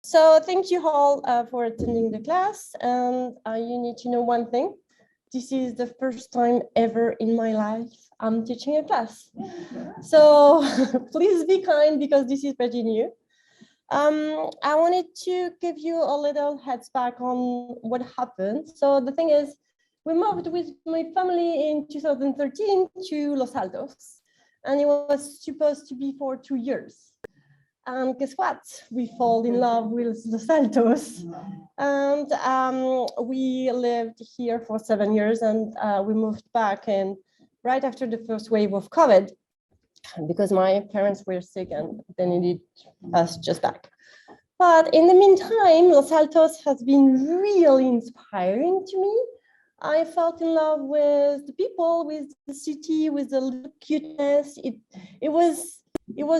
So thank you all for attending the class. And you need to know one thing. This is the first time ever in my life I'm teaching a class. So please be kind because this is pretty new. I wanted to give you a little heads back on what happened. So the thing is, we moved with my family in 2013 to Los Altos, and it was supposed to be for 2 years. And guess what? We fall in love with Los Altos, and we lived here for 7 years, and we moved back and right after the first wave of COVID, because my parents were sick and they needed us just back. But in the meantime, Los Altos has been really inspiring to me. I felt in love with the people, with the city, with the little cuteness. It was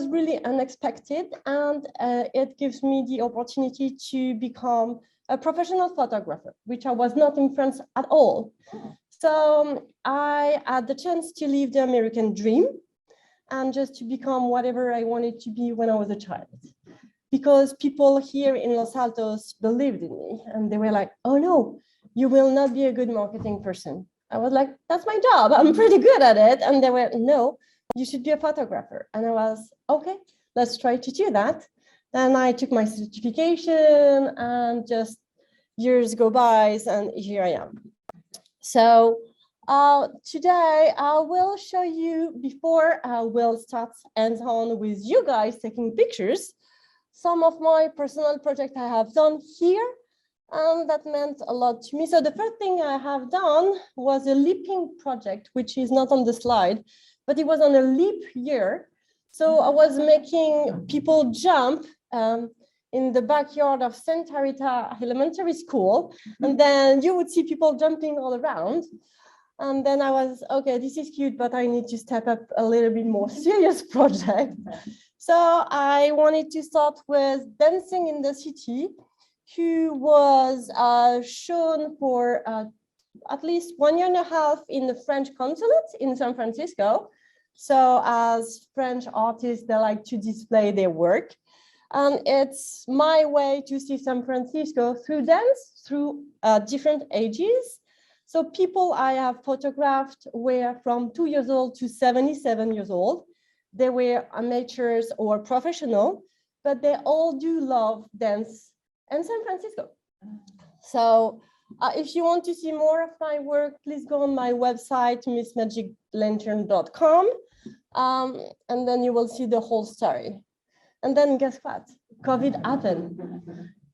really unexpected, and it gives me the opportunity to become a professional photographer, which I was not in France at all. So I had the chance to live the American dream and just to become whatever I wanted to be when I was a child. Because people here in Los Altos believed in me, and they were like, oh no, you will not be a good marketing person. I was like, that's my job, I'm pretty good at it. And they were, no, you should be a photographer. And I was, okay, let's try to do that. Then I took my certification and just years go by and here I am. So today I will show you, before we'll start hands-on with you guys taking pictures, some of my personal projects I have done here, and that meant a lot to me. So the first thing I have done was a leaping project, which is not on the slide, but it was on a leap year. So I was making people jump in the backyard of Santa Rita Elementary School, and then you would see people jumping all around. And then I was, okay, this is cute, but I need to step up a little bit more serious project. So I wanted to start with Dancing in the City, who was shown for at least 1.5 years in the French consulate in San Francisco. So as French artists, they like to display their work. And it's my way to see San Francisco through dance, through different ages. So people I have photographed were from 2 years old to 77 years old. They were amateurs or professional, but they all do love dance in San Francisco. So if you want to see more of my work, please go on my website, missmagiclantern.com, and then you will see the whole story. And then guess what? COVID happened.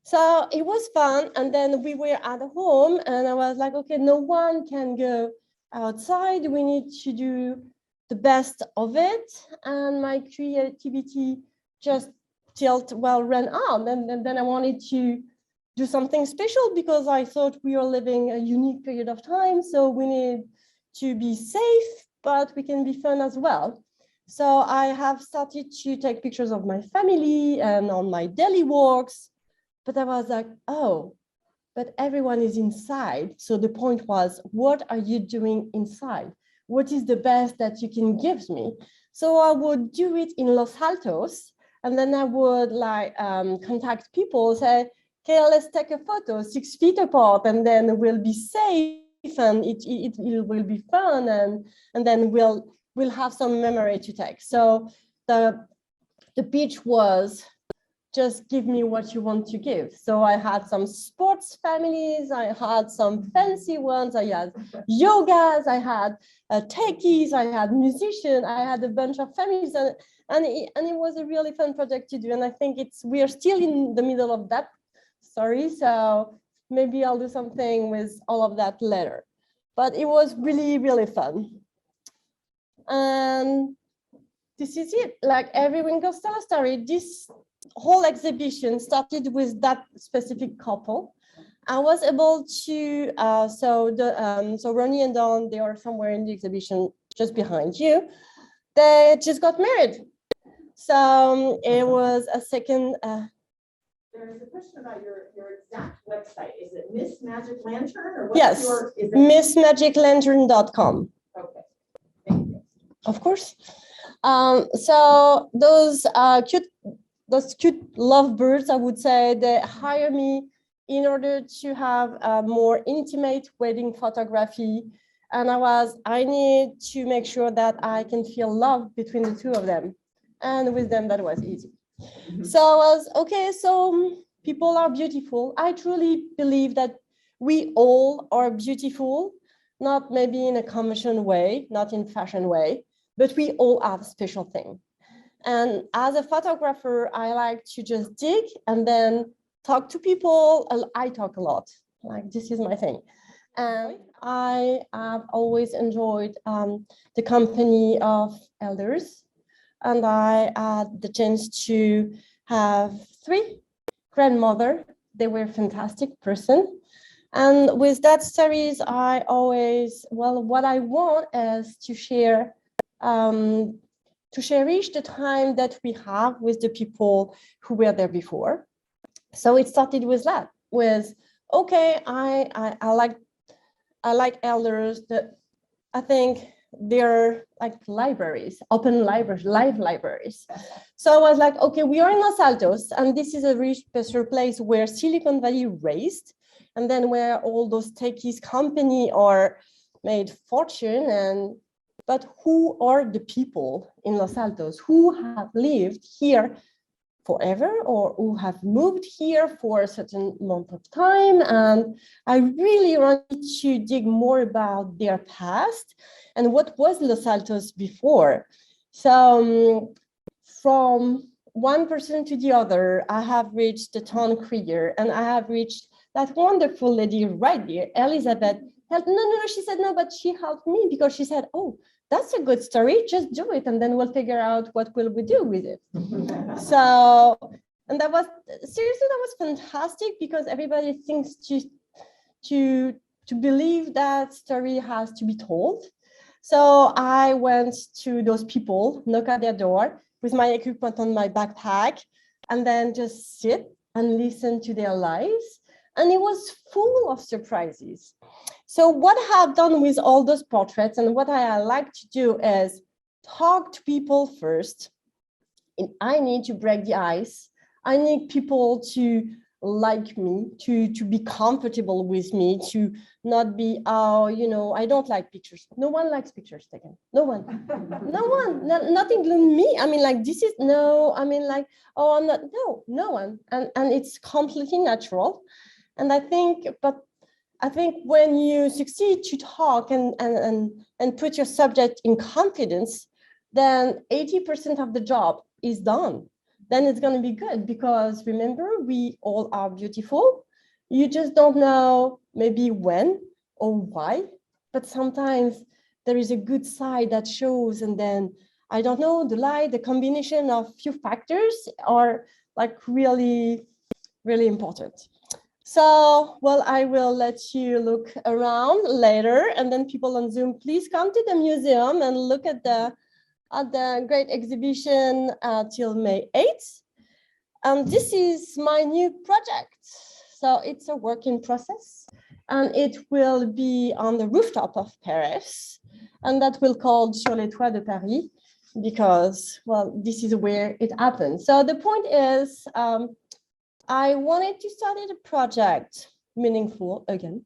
So it was fun. And then we were at home and I was like, okay, no one can go outside. We need to do the best of it. And my creativity just ran out. And then I wanted to do something special because I thought we were living a unique period of time. So we need to be safe, but we can be fun as well. So I have started to take pictures of my family and on my daily walks. But I was like, oh, but everyone is inside. So the point was, what are you doing inside? What is the best that you can give me? So I would do it in Los Altos. And then I would contact people, say, okay, let's take a photo 6 feet apart, and then we'll be safe and it will be fun. And then we'll have some memory to take. So the pitch was, just give me what you want to give. So I had some sports families, I had some fancy ones, I had yogas, I had techies, I had musicians, I had a bunch of families, and it was a really fun project to do. And I think we are still in the middle of that story, so maybe I'll do something with all of that later. But it was really, really fun. And this is it, like every Wrinkle Tells story. This whole exhibition started with that specific couple. I was able to, so Ronnie and Dawn, they are somewhere in the exhibition just behind you. They just got married. So it was a second. There's a question about your exact website. Is it Miss Magic Lantern or what's yes, missmagiclantern.com. Okay, thank you. Of course. So those cute those cute lovebirds, I would say, they hire me in order to have a more intimate wedding photography. And I need to make sure that I can feel love between the two of them. And with them, that was easy. So I was, okay, so people are beautiful. I truly believe that we all are beautiful, not maybe in a conventional way, not in fashion way, but we all have a special thing. And as a photographer, I like to just dig and then talk to people. I talk a lot, like this is my thing. And I have always enjoyed the company of elders. And I had the chance to have 3 grandmothers. They were a fantastic person. And with that stories, I always, well, what I want is to share, to cherish the time that we have with the people who were there before. So it started with that, with, okay, I like elders that I think they're like libraries, open libraries, live libraries. So I was like, okay, we are in Los Altos, and this is a really special place where Silicon Valley raised, and then where all those techies company are made fortune. But who are the people in Los Altos who have lived here forever, or who have moved here for a certain amount of time? And I really wanted to dig more about their past and what was Los Altos before. So from one person to the other, I have reached the town crier, and I have reached that wonderful lady right there, Elizabeth. No, she said no, but she helped me because she said, oh, that's a good story, just do it, and then we'll figure out what will we do with it. So, and that was, seriously, that was fantastic, because everybody thinks to believe that story has to be told. So I went to those people, knock at their door with my equipment on my backpack, and then just sit and listen to their lives. And it was full of surprises. So what I have done with all those portraits, and what I like to do, is talk to people first. And I need to break the ice. I need people to like me, to be comfortable with me, to not be, oh, you know, I don't like pictures. No one likes pictures taken. No one. No one. Not including me. I mean, like, this is, no, I mean, like, oh, I'm not, no one. And it's completely natural. And I think when you succeed to talk and put your subject in confidence, then 80% of the job is done. Then it's going to be good, because remember, we all are beautiful. You just don't know maybe when or why, but sometimes there is a good side that shows, and then, I don't know, the light, the combination of few factors are like really, really important. So, well, I will let you look around later, and then people on Zoom, please come to the museum and look at the great exhibition till May 8th. This is my new project. So it's a work in process, and it will be on the rooftop of Paris, and that will called Sur les toits de Paris, because, well, this is where it happened. So the point is, I wanted to start a project meaningful again,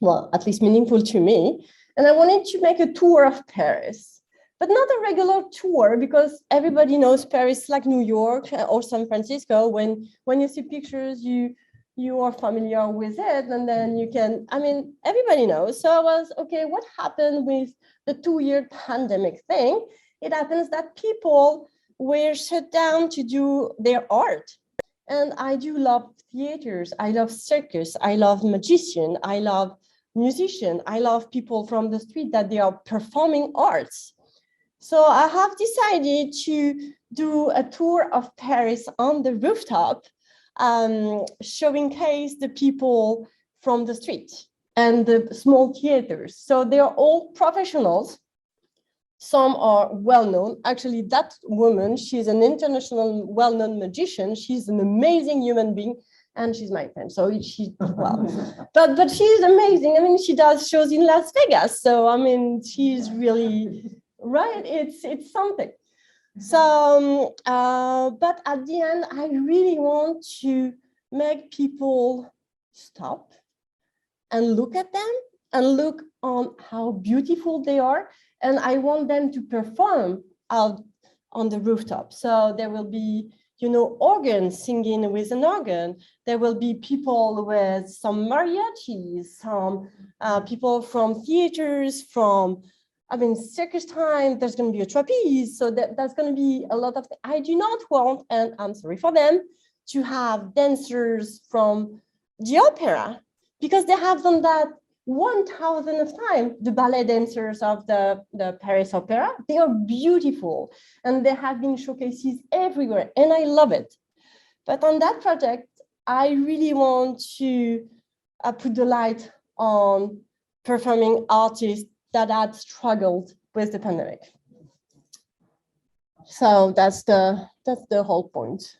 well, at least meaningful to me. And I wanted to make a tour of Paris, but not a regular tour, because everybody knows Paris like New York or San Francisco. When you see pictures, you are familiar with it, and then you can, I mean, everybody knows. So I was, okay, what happened with the 2-year pandemic thing? It happens that people were shut down to do their art. And I do love theaters, I love circus, I love magician, I love musician, I love people from the street that they are performing arts. So I have decided to do a tour of Paris on the rooftop, showcase the people from the street and the small theaters. So they are all professionals. Some are well-known. Actually, that woman, she's an international well-known magician. She's an amazing human being, and she's my friend. So she, well, but she's amazing. I mean, she does shows in Las Vegas. So, I mean, she's really, right? It's something. So, but at the end, I really want to make people stop and look at them and look on how beautiful they are. And I want them to perform out on the rooftop. So there will be, organs singing with an organ. There will be people with some mariachis, some people from theaters, circus time, there's going to be a trapeze. So that's going to be a lot of, I do not want, and I'm sorry for them, to have dancers from the opera, because they have done that 1,000 of times. The ballet dancers of the Paris Opera, they are beautiful and they have been showcases everywhere and I love it. But on that project, I really want to put the light on performing artists that had struggled with the pandemic. So that's the whole point.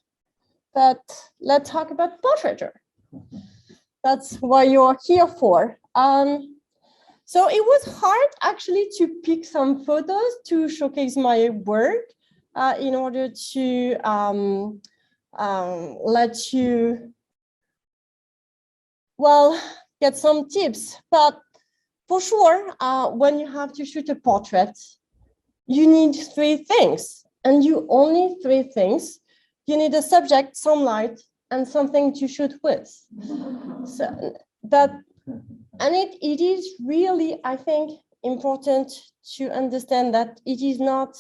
But let's talk about portraiture. That's what you're here for. So it was hard actually to pick some photos to showcase my work in order to let you, get some tips. But for sure, when you have to shoot a portrait, you need 3 things, and you only 3 things. You need a subject, some light, and something to shoot with. So it is really, I think, important to understand that it is not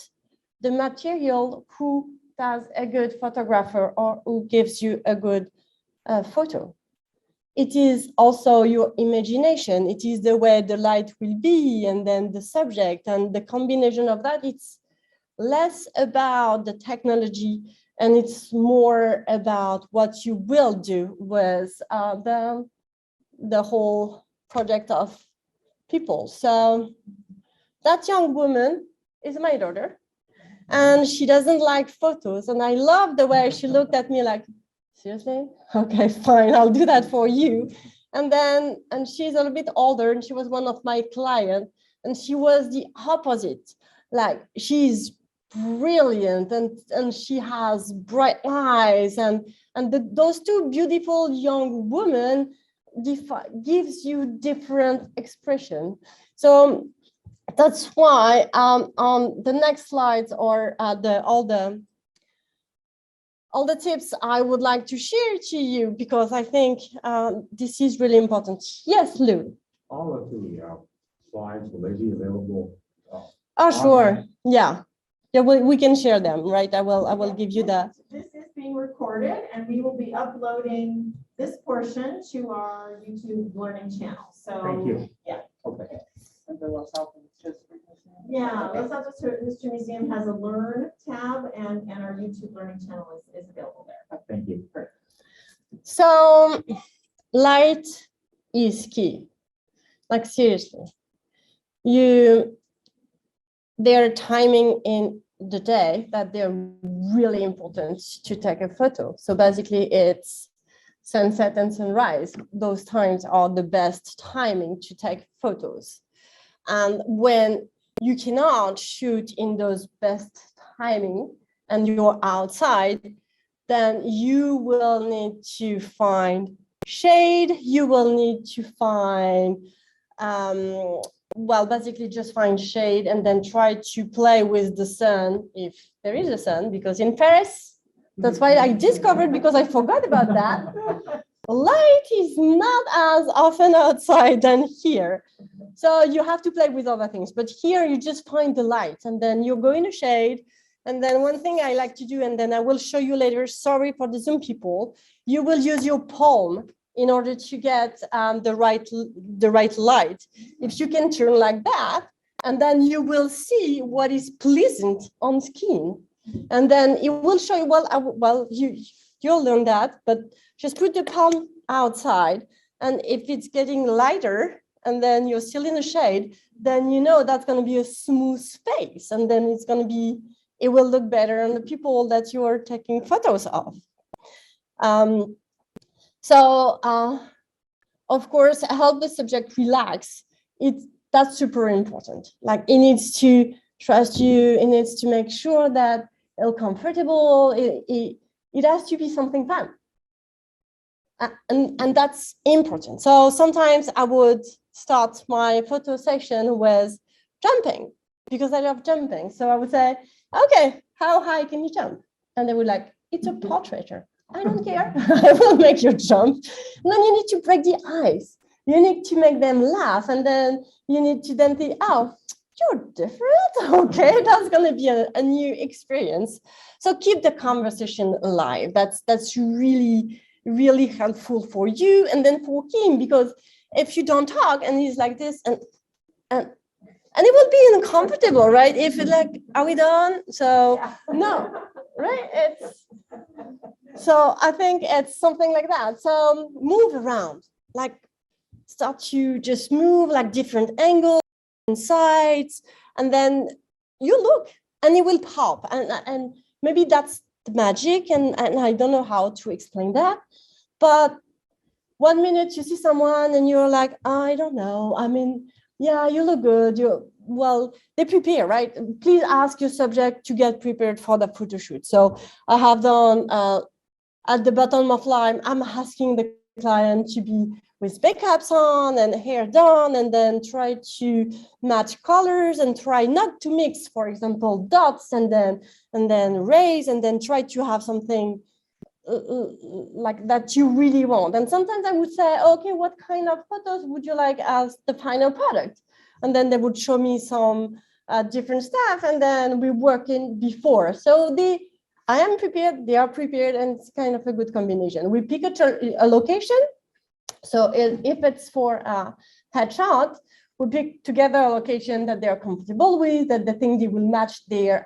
the material who does a good photographer or who gives you a good photo. It is also your imagination. It is the way the light will be, and then the subject, and the combination of that. It's less about the technology, and it's more about what you will do with the whole project of people. So that young woman is my daughter, and she doesn't like photos. And I love the way she looked at me like, seriously? Okay, fine, I'll do that for you. And she's a little bit older, and she was one of my clients, and she was the opposite. Like, she's brilliant, and she has bright eyes, and those 2 beautiful young women gives you different expression. So that's why on the next slides, or all the tips I would like to share to you, because I think this is really important. Yes, Lou. All of the slides, will they be available? Sure. Yeah, we can share them, right? I will give you the. This is being recorded, and we will be uploading this portion to our YouTube learning channel. So Thank you. Yeah. Okay. Yeah, Los Altos History Museum has a Learn tab, and our YouTube learning channel is available there. Thank you. So light is key. Like, seriously, there are timing in the day that they're really important to take a photo. So basically it's sunset and sunrise. Those times are the best timing to take photos. And when you cannot shoot in those best timing and you're outside, then you will need to find shade. You will need to find, basically just find shade, and then try to play with the sun if there is a sun, because in Paris, that's why I discovered, because I forgot about that, light is not as often outside than here. So you have to play with other things, but here you just find the light, and then you go in a shade. And then one thing I like to do, and then I will show you later, sorry for the Zoom people, you will use your palm in order to get the right light. If you can turn like that, and then you will see what is pleasant on skin. And then it will show you, you'll learn that, but just put the palm outside. And if it's getting lighter, and then you're still in the shade, then you know that's going to be a smooth space. And then it will look better on the people that you are taking photos of. So, of course, help the subject relax. That's super important. Like, it needs to trust you. It needs to make sure that feel comfortable. It has to be something fun. And that's important. So sometimes I would start my photo session with jumping because I love jumping. So I would say, okay, how high can you jump? And they would like, it's a portrait. I don't care. I will make you jump. And then you need to break the ice. You need to make them laugh. And then you need to then think, oh, you're different. Okay, that's going to be a new experience. So keep the conversation alive. That's really, really helpful for you and then for him, because if you don't talk and he's like this and it will be uncomfortable, right? If it's like, are we done? So no, right? So I think it's something like that. So move around, like start to just move like different angles and sides, and then you look and it will pop. And maybe that's the magic. And I don't know how to explain that. But 1 minute you see someone and you're like, I don't know. I mean, yeah, you look good. Well, they prepare, right? Please ask your subject to get prepared for the photo shoot. So I have done at the bottom of line, I'm asking the client to be with makeups on and hair done, and then try to match colors and try not to mix, for example, dots and then rays, and then try to have something like that you really want. And sometimes I would say, okay, what kind of photos would you like as the final product? And then they would show me some different stuff, and then we work in before. So I am prepared, they are prepared, and it's kind of a good combination. We pick a location. So if it's for a headshot, we pick together a location that they're comfortable with, that they think they will match their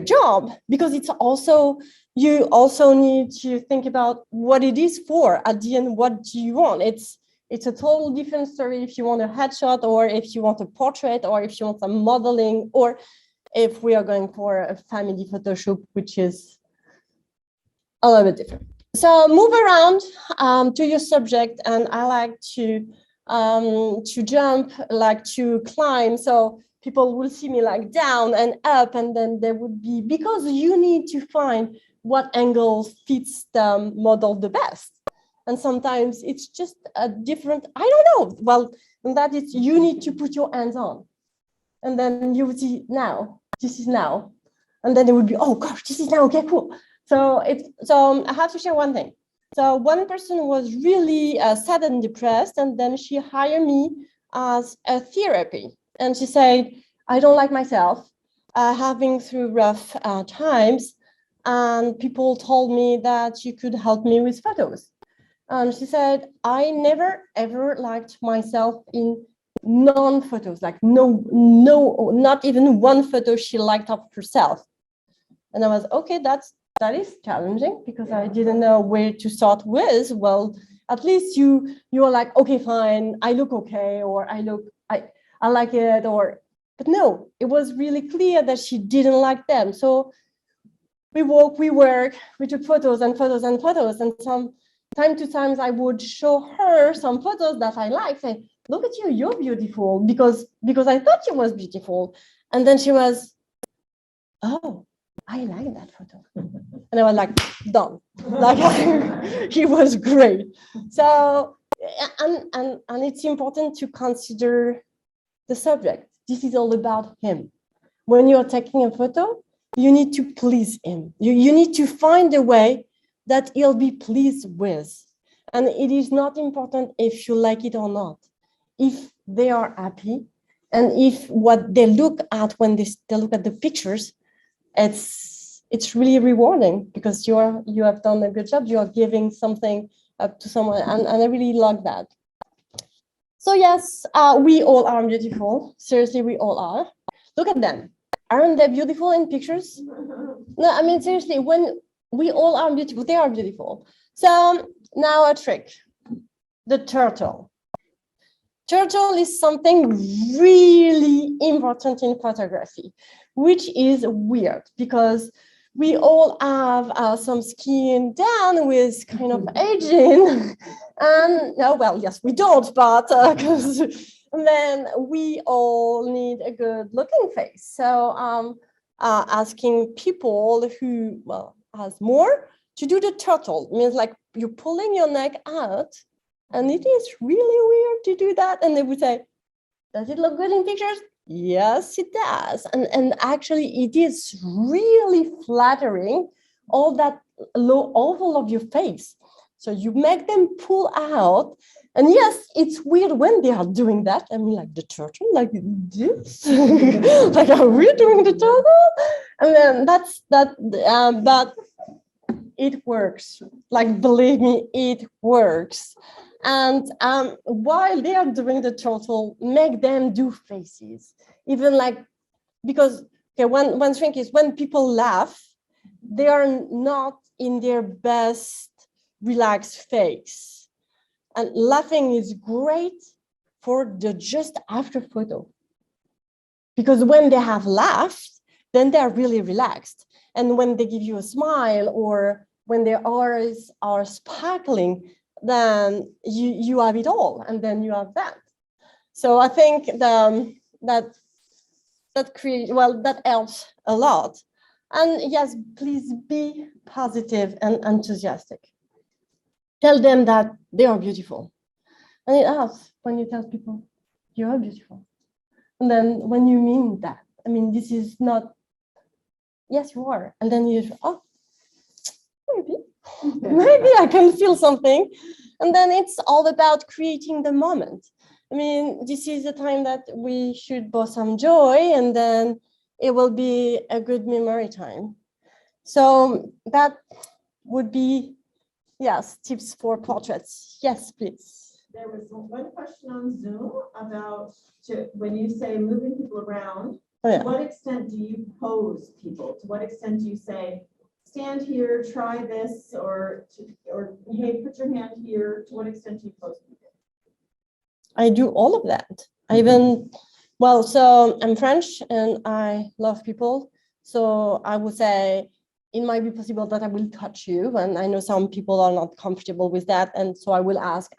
job, because it's also, you also need to think about what it is for. At the end, what do you want? It's a total different story if you want a headshot, or if you want a portrait, or if you want some modeling, or if we are going for a family photo shoot, which is a little bit different. So move around to your subject, and I like to jump, like to climb. So people will see me like down and up, and then there would be, because you need to find what angle fits the model the best. And sometimes it's just a different, I don't know. Well, and that is, you need to put your hands on. And then you would see, now, this is now. And then it would be, oh gosh, this is now, okay, cool. So I have to share one thing. So one person was really sad and depressed, and then she hired me as a therapy. And she said, I don't like myself, having through rough times, and people told me that you could help me with photos. And she said, I never, ever liked myself in non-photos, like no, not even one photo she liked of herself. And I was, okay, that is challenging, because I didn't know where to start with. Well, at least you are like, okay, fine, I look okay, or I like it, but no, it was really clear that she didn't like them. So we work, we took photos and photos and photos, and some time to times I would show her some photos that I like, say, look at you, you're beautiful, because I thought she was beautiful. And then she was, oh, I like that photo. And I was like, done. Like, he was great. So, and it's important to consider the subject. This is all about him. When you're taking a photo, you need to please him. You need to find a way that he'll be pleased with. And it is not important if you like it or not. If they are happy, and if what they look at when they look at the pictures, it's really rewarding, because you have done a good job. You are giving something up to someone, and I really like that. So yes, we all are beautiful. Seriously, we all are. Look at them. Aren't they beautiful in pictures? No, I mean, seriously, when we all are beautiful, they are beautiful. So now a trick, the turtle. Turtle is something really important in photography, which is weird, because we all have some skin down with kind of aging. And no, well, yes, we don't, but then we all need a good looking face. So asking people who, well, has more to do the turtle. It means like you're pulling your neck out, and it is really weird to do that. And they would say, does it look good in pictures? Yes, it does. And actually, it is really flattering, all that low oval of your face. So you make them pull out. And yes, it's weird when they are doing that. I mean, like the turtle, like this. Like, are we doing the turtle? And then but it works. Like, believe me, it works. And while they are doing the turtle, make them do faces. Even like, because okay, one thing is when people laugh, they are not in their best relaxed face. And laughing is great for the just after photo. Because when they have laughed, then they're really relaxed. And when they give you a smile or when their eyes are sparkling, then you have it all, and then you have that. So I think that helps a lot. And yes, please be positive and enthusiastic. Tell them that they are beautiful. And it helps when you tell people you are beautiful. And then when you mean that, I mean, this is not, yes, you are. And then you, oh, maybe I can feel something. And then it's all about creating the moment. I mean, this is the time that we should both some joy, and then it will be a good memory time. So that would be, yes, tips for portraits. Yes, please. There was one question on Zoom about when you say moving people around, Oh, yeah. to what extent do you pose people? To what extent do you say, stand here, try this, or hey, put your hand here? To what extent do you pose people? I do all of that. I even, well, so I'm French and I love people. So I would say it might be possible that I will touch you. And I know some people are not comfortable with that. And so I will ask,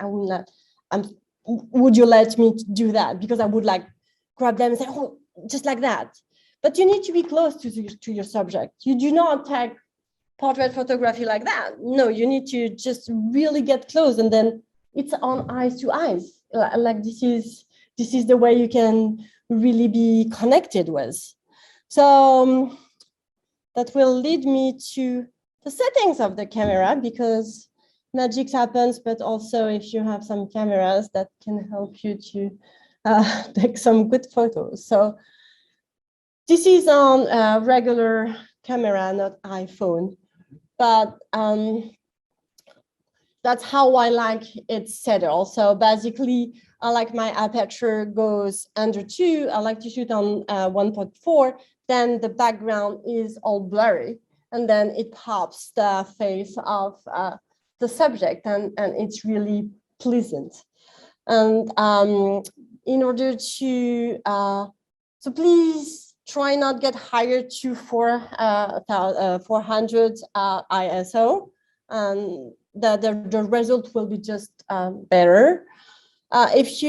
would you let me do that? Because I would like grab them and say, oh, just like that. But you need to be close to your subject. You do not take portrait photography like that. No, you need to just really get close, and then it's on eyes to eyes. Like this is the way you can really be connected with. So that will lead me to the settings of the camera, because magic happens, but also if you have some cameras that can help you to take some good photos. So this is on a regular camera, not iPhone, but that's how I like it set. Also, basically, I like my aperture goes under 2. I like to shoot on 1.4. Then the background is all blurry, and then it pops the face of the subject, and it's really pleasant. And in order to, so please try not get higher to 400 ISO. The result will be just better. If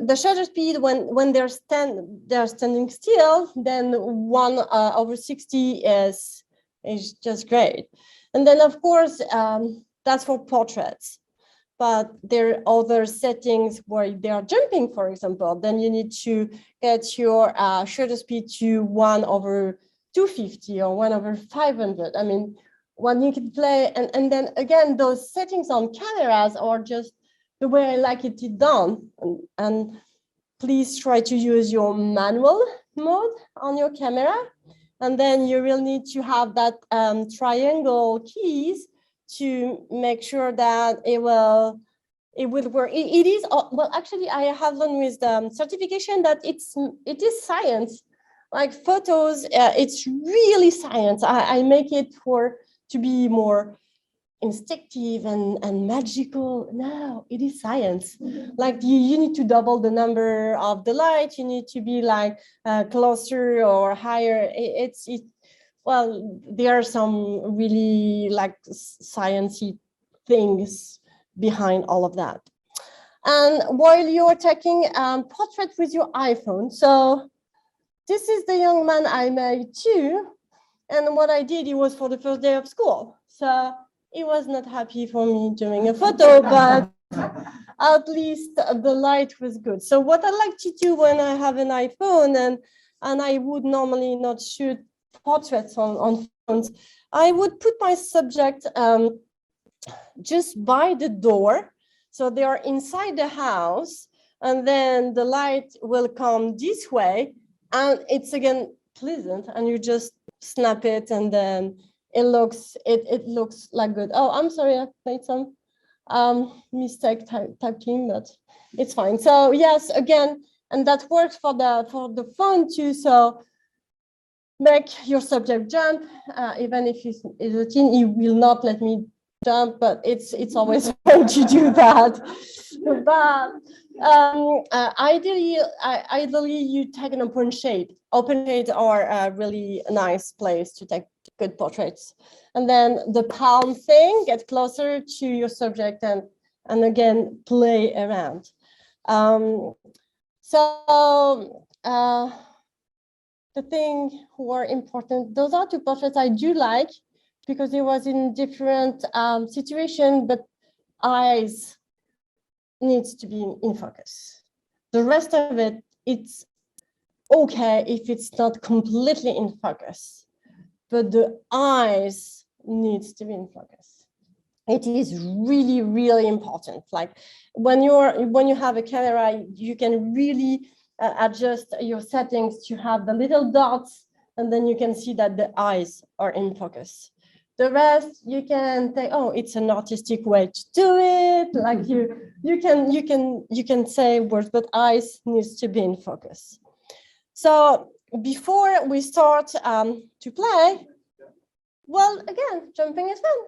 the shutter speed when they're standing still, then 1/60 is just great. And then of course that's for portraits. But there are other settings where they are jumping, for example. Then you need to get your shutter speed to 1/250 or 1/500. I mean, when you can play, and then again, those settings on cameras are just the way I like it done. And please try to use your manual mode on your camera. And then you will need to have that triangle keys to make sure that it will work. It is, well, actually, I have learned with the certification that it is science. Like photos, it's really science. I make it to be more instinctive and magical. No, it is science. Like you need to double the number of the light. You need to be like closer or higher. Well, there are some really like sciencey things behind all of that. And while you're taking portrait with your iPhone, so this is the young man I made too. And what I did, it was for the first day of school. So he was not happy for me doing a photo, but at least the light was good. So what I like to do when I have an iPhone, and I would normally not shoot portraits on phones, I would put my subject just by the door. So they are inside the house, and then the light will come this way, and it's again pleasant, and you just snap it, and then it looks like good. Oh, I'm sorry, I made some mistake typing, but it's fine. So yes, again, and that works for the phone too. So make your subject jump, even if he's a teen, he will not let me jump, but it's always fun to do that. But ideally you take an open shade. Open shades are a really nice place to take good portraits. And then the palm thing, get closer to your subject and again play around. The thing who are important, those are two portraits I do like because it was in different situation, but eyes needs to be in focus. The rest of it, it's okay if it's not completely in focus, but the eyes needs to be in focus. It is really, really important. Like when you have a camera, you can really adjust your settings to have the little dots, and then you can see that the eyes are in focus. The rest you can think, oh, it's an artistic way to do it. Like you can say words, but eyes needs to be in focus. So before we start to play, well, again, jumping is fun.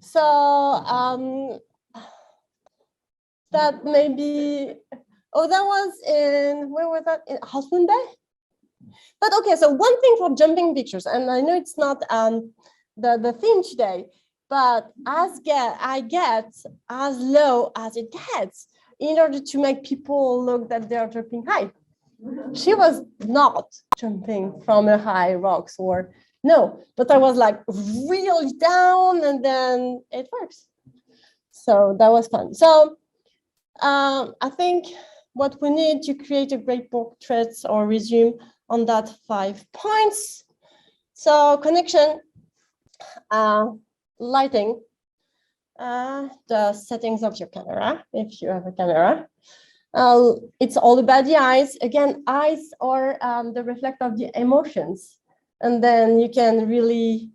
So that may be, oh, that was in, where was that? In Half Moon Bay? But okay, so one thing for jumping pictures, and I know it's not the theme today, but I get as low as it gets in order to make people look that they are jumping high. She was not jumping from a high rocks or no, but I was like really down, and then it works. So that was fun. So I think what we need to create a great portrait or resume on that 5 points. So connection, lighting, the settings of your camera, if you have a camera. It's all about the eyes. Again, eyes are the reflect of the emotions. And then you can really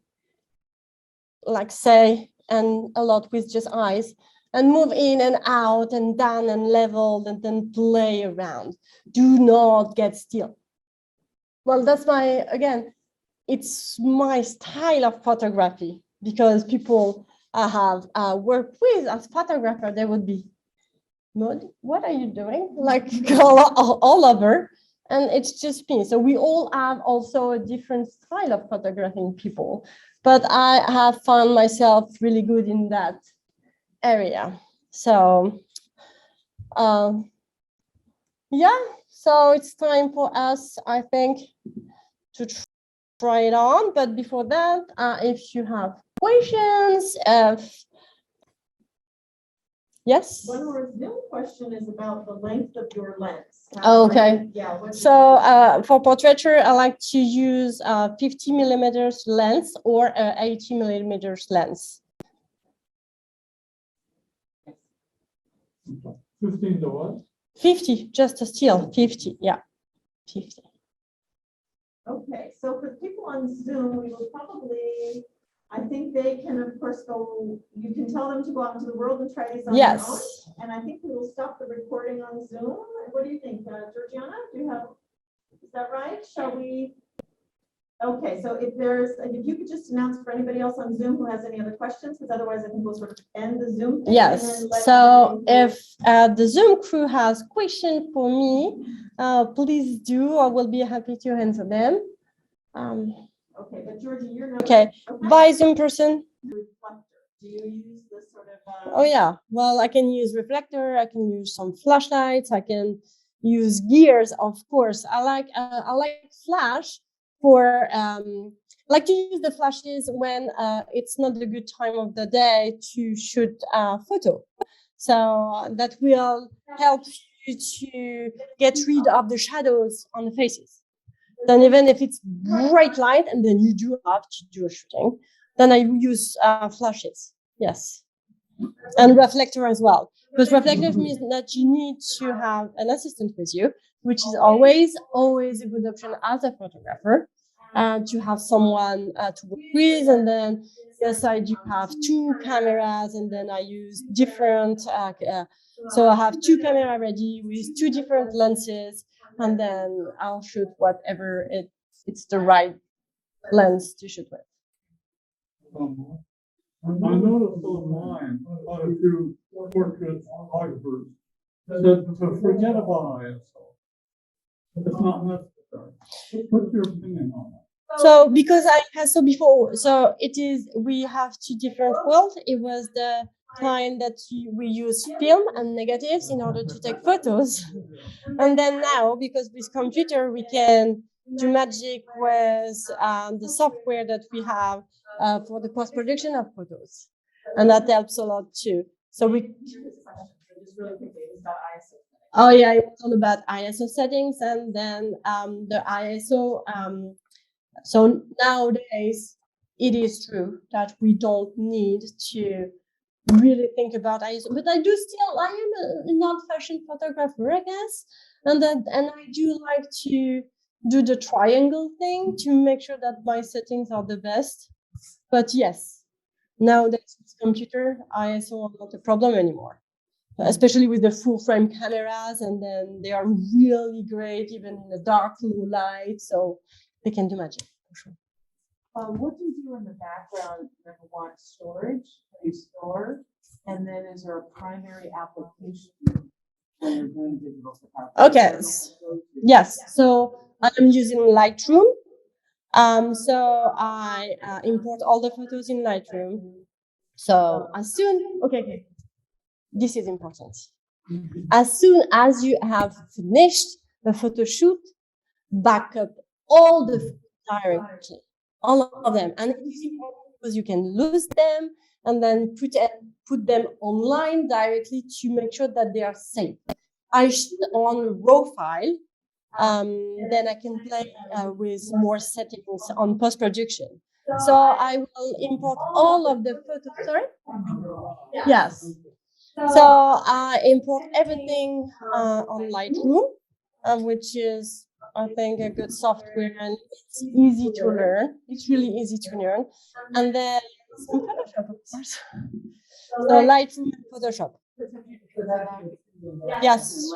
like say and a lot with just eyes and move in and out and down and leveled and then play around. Do not get still. Well, that's it's my style of photography, because people I have worked with as photographer, they would be, Maud, what are you doing? Like all over. And it's just me. So we all have also a different style of photographing people, but I have found myself really good in that area. So yeah, so it's time for us, I think, to try it on. But before that, if you have questions, yes. One more Zoom question is about the length of your lens. Okay. Yeah. So for portraiture, I like to use 50 millimeters lens or 80 millimeters lens. 15 to what? 50, just a still, 50, yeah, 50. Okay, so for people on Zoom, we will probably, I think they can, of course, go, you can tell them to go out into the world and try these on their own. Yes. And I think we will stop the recording on Zoom. What do you think, Georgiana? Is that right? Shall we? Okay, so if you could just announce for anybody else on Zoom who has any other questions, because otherwise I think we'll sort of end the Zoom thing. Yes, so if the Zoom crew has questions for me, please do. I will be happy to answer them. Okay, but Georgie, you're not. Okay, bye Zoom person. Reflector. Do you use this sort of? Oh yeah, well, I can use reflector, I can use some flashlights, I can use gears, of course. I like flash for I like to use the flashes when it's not a good time of the day to shoot a photo. So that will help you to get rid of the shadows on the faces. Then even if it's bright light and then you do have to do a shooting, then I use flashes. Yes. And reflector as well. Because reflective means that you need to have an assistant with you, which is always a good option as a photographer, to have someone to work with. And then yes, I do have 2 cameras, and then I use different. So I have 2 cameras ready with 2 different lenses, and then I'll shoot whatever it's the right lens to shoot with. I noticed online quite a few portrait photographers said to forget about ISO. It's not necessary. What's your opinion on that? So because I had so before, so it is, we have 2 different worlds. It was the time that we use film and negatives in order to take photos. And then now, because with computer, we can do magic with the software that we have for the post-production of photos. And that helps a lot too. So we, Just really quickly, it was about ISO. oh yeah, it's all about ISO settings, and then the ISO, so nowadays, it is true that we don't need to really think about ISO, but I am an old-fashioned photographer, I guess, and I do like to do the triangle thing to make sure that my settings are the best. But yes, nowadays with computer, ISO are not a problem anymore, especially with the full-frame cameras, and then they are really great even in the dark, low light, so they can do magic for sure. What do you do in the background? Number one, storage, you store, and then is there a primary application when you're doing digital photography? Okay. Yes, so I'm using Lightroom. So I import all the photos in Lightroom. So as soon, okay, this is important. As soon as you have finished the photo shoot, back up all the directly, all of them, and it's important because you can lose them and then put them online directly to make sure that they are safe. I shoot on raw file. Then I can play with more settings on post-production. So I will import all of the photos. Sorry? Yes. So I import everything on Lightroom, which is, I think, a good software, and it's easy to learn. It's really easy to learn. And then some Photoshop, of course. So Lightroom and Photoshop. Yes.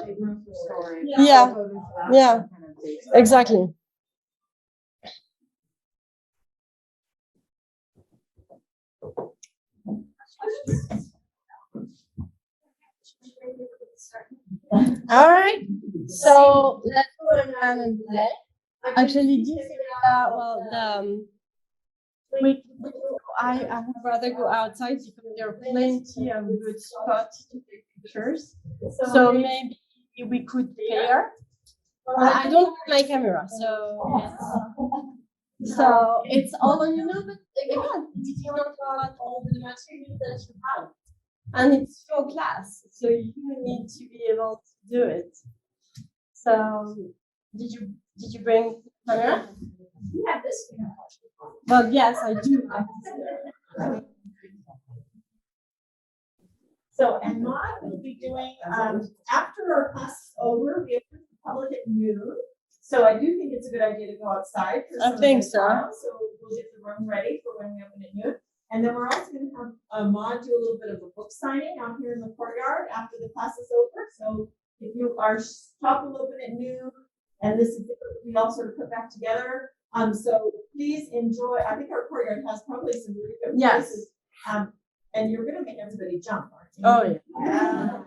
Yeah. Yeah. Exactly. All right. So let's go around and play. Actually, this area, I would rather go outside because there are plenty of good spots to take pictures. So maybe we could pair. I don't have my camera, so it's all on you, but again, it's not about all the material that you have. And it's your class, so you need to be able to do it. So did you bring camera? You have this. Well, yes, I do. So, and Maud will be doing, after our class is over, we open the public at noon. So I do think it's a good idea to go outside. I think so. So we'll get the room ready for when we open at noon. And then we're also going to have Maud do a little bit of a book signing out here in the courtyard after the class is over. So if you are, shop will open at noon, and this is, we all sort of put back together. So please enjoy. I think our courtyard has probably some really good places. And you're going to make everybody jump, aren't you? Oh yeah.